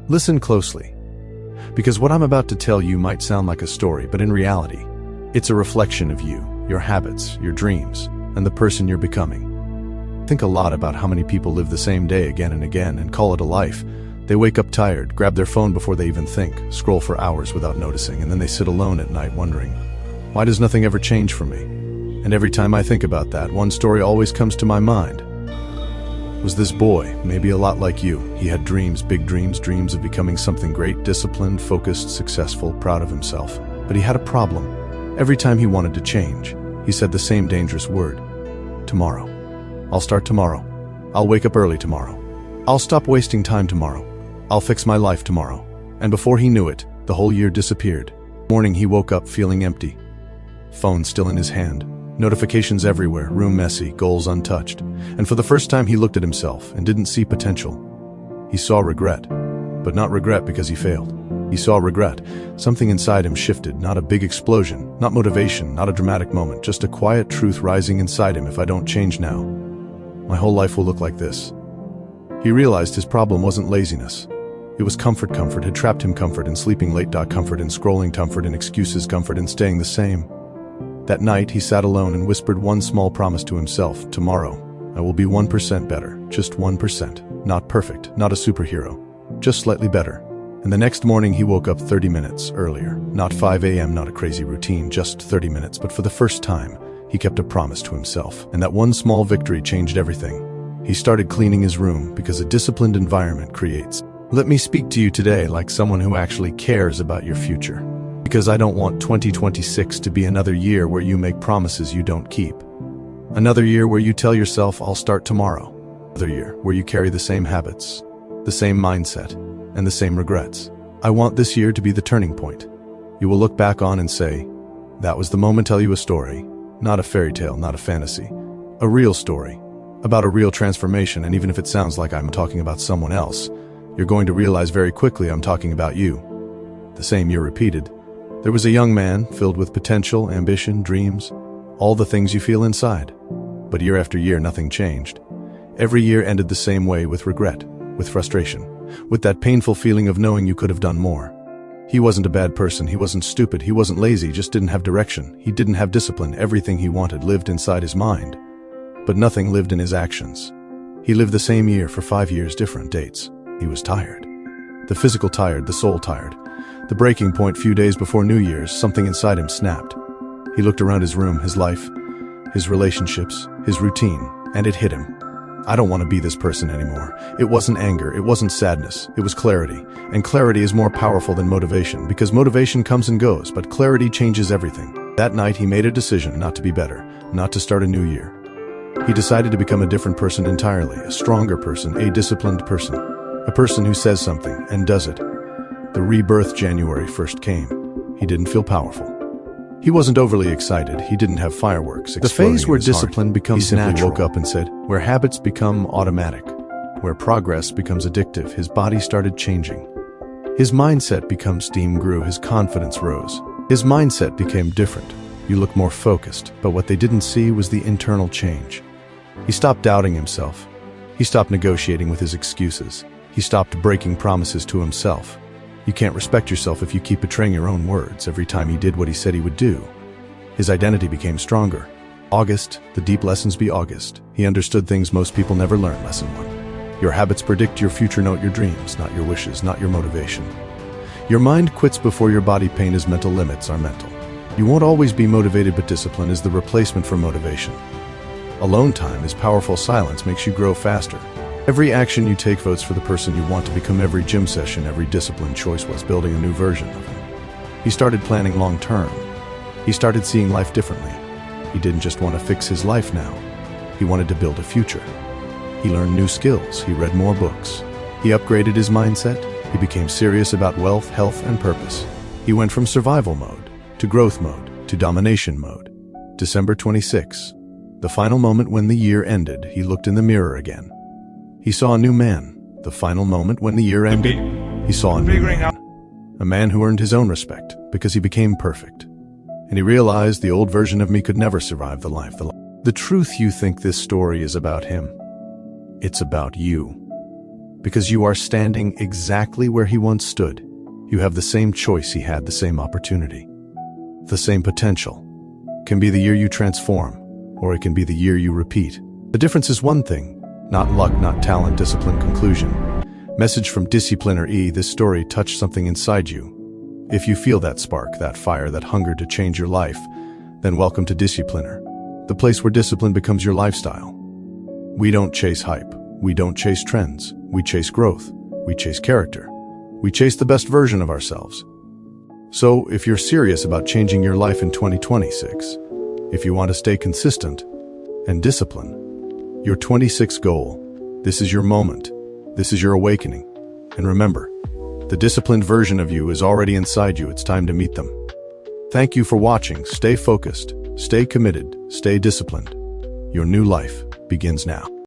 Listen closely, because what I'm about to tell you might sound like a story, but in reality, it's a reflection of you, your habits, your dreams, and the person you're becoming. Think a lot about how many people live the same day again and again and call it a life. They wake up tired, grab their phone before they even think, scroll for hours without noticing, and then they sit alone at night wondering, why does nothing ever change for me? And every time I think about that, one story always comes to my mind. Was this boy, maybe a lot like you. He had dreams, big dreams, dreams of becoming something great, disciplined, focused, successful, proud of himself. But he had a problem. Every time he wanted to change, he said the same dangerous word: tomorrow. I'll start tomorrow. I'll wake up early tomorrow. I'll stop wasting time tomorrow. I'll fix my life tomorrow. And before he knew it, the whole year disappeared. Morning he woke up feeling empty. Phone still in his hand. Notifications everywhere, room messy, goals untouched. And for the first time he looked at himself and didn't see potential. He saw regret, but not regret because he failed. He saw regret. Something inside him shifted, not a big explosion, not motivation, not a dramatic moment, just a quiet truth rising inside him: if I don't change now, my whole life will look like this. He realized his problem wasn't laziness. It was comfort. Comfort had trapped him. Comfort in sleeping late. Comfort in scrolling. Comfort in excuses. Comfort in staying the same. That night, he sat alone and whispered one small promise to himself: tomorrow, I will be 1% better, just 1%. Not perfect, not a superhero, just slightly better. And the next morning, he woke up 30 minutes earlier. Not 5 a.m., not a crazy routine, just 30 minutes. But for the first time, he kept a promise to himself. And that one small victory changed everything. He started cleaning his room, because a disciplined environment creates. Let me speak to you today like someone who actually cares about your future. Because I don't want 2026 to be another year where you make promises you don't keep. Another year where you tell yourself, I'll start tomorrow. Another year where you carry the same habits, the same mindset, and the same regrets. I want this year to be the turning point. You will look back on and say, that was the moment. Tell you a story, not a fairy tale, not a fantasy, a real story, about a real transformation. And even if it sounds like I'm talking about someone else, you're going to realize very quickly I'm talking about you. The same year repeated. There was a young man filled with potential, ambition, dreams, all the things you feel inside. But year after year, nothing changed. Every year ended the same way, with regret, with frustration, with that painful feeling of knowing you could have done more. He wasn't a bad person, he wasn't stupid, he wasn't lazy, just didn't have direction. He didn't have discipline. Everything he wanted lived inside his mind, but nothing lived in his actions. He lived the same year for 5 years, different dates. He was tired. The physical tired, the soul tired. The breaking point: few days before New Year's, something inside him snapped. He looked around his room, his life, his relationships, his routine, and it hit him. I don't want to be this person anymore. It wasn't anger, it wasn't sadness, it was clarity. And clarity is more powerful than motivation, because motivation comes and goes, but clarity changes everything. That night he made a decision not to be better, not to start a new year. He decided to become a different person entirely, a stronger person, a disciplined person, a person who says something and does it. The rebirth. January 1st came. He didn't feel powerful. He wasn't overly excited. He didn't have fireworks exploding. The phase where discipline becomes natural. He simply woke up and said, where habits become automatic, where progress becomes addictive. His body started changing. His mindset becomes steam grew. His confidence rose. His mindset became different. You look more focused, but what they didn't see was the internal change. He stopped doubting himself. He stopped negotiating with his excuses. He stopped breaking promises to himself. You can't respect yourself if you keep betraying your own words. Every time he did what he said he would do, his identity became stronger. August, the deep lessons be August. He understood things most people never learn. Lesson 1. Your habits predict your future. Note your dreams, not your wishes, not your motivation. Your mind quits before your body. Pain is mental. Limits are mental. You won't always be motivated, but discipline is the replacement for motivation. Alone time is powerful. Silence makes you grow faster. Every action you take votes for the person you want to become. Every gym session, every disciplined choice was building a new version of him. He started planning long term. He started seeing life differently. He didn't just want to fix his life now. He wanted to build a future. He learned new skills. He read more books. He upgraded his mindset. He became serious about wealth, health, and purpose. He went from survival mode to growth mode to domination mode. December 26, the final moment when the year ended, he looked in the mirror again. He saw a new man. The final moment when the year ended, he saw a new man. A man who earned his own respect because he became perfect. And he realized the old version of me could never survive the life. The truth. You think this story is about him. It's about you. Because you are standing exactly where he once stood. You have the same choice he had, the same opportunity, the same potential. It can be the year you transform, or it can be the year you repeat. The difference is one thing, not luck, not talent, discipline. Conclusion. Message from Discipliner E. This story touched something inside you. If you feel that spark, that fire, that hunger to change your life, then welcome to Discipliner, the place where discipline becomes your lifestyle. We don't chase hype. We don't chase trends. We chase growth. We chase character. We chase the best version of ourselves. So, if you're serious about changing your life in 2026, if you want to stay consistent and disciplined, your 26th goal, this is your moment. This is your awakening. And remember, the disciplined version of you is already inside you. It's time to meet them. Thank you for watching. Stay focused, stay committed, stay disciplined. Your new life begins now.